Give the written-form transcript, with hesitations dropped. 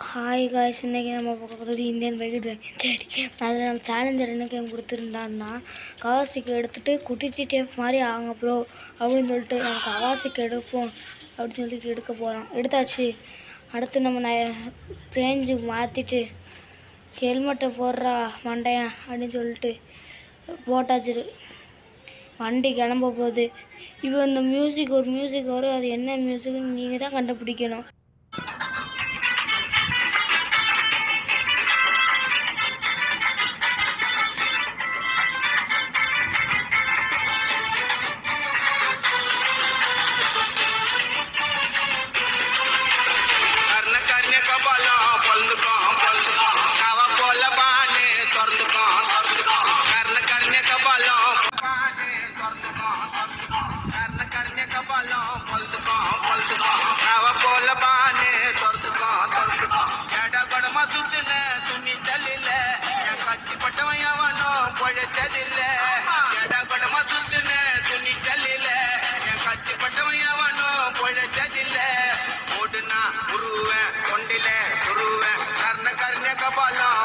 Hi guys, இன்றைக்கி நம்ம பார்க்குறது இந்தியன் பைக் டிரைவிங். அதில் நம்ம சேலஞ்சர் என்ன கேம் கொடுத்துருந்தாருன்னா, கவாசிக்கு எடுத்துகிட்டு குட்டி டேஃப் மாதிரி ஆங்க ப்ரோ அப்படின்னு சொல்லிட்டு நம்ம கவாசிக்கு எடுப்போம் அப்படின்னு சொல்லிட்டு எடுக்க போகிறோம். எடுத்தாச்சு. அடுத்து நம்ம சேஞ்சு மாற்றிட்டு ஹெல்மெட்டை போடுறா மண்டையன் அப்படின்னு சொல்லிட்டு போட்டாச்சு. வண்டி கிளம்ப போகுது. இப்போ இந்த ஒரு மியூசிக் வரும். அது என்ன மியூசிக்னு நீங்கள் தான் கண்டுபிடிக்கணும். கொண்டில கர்ண கர்ண கபாலம்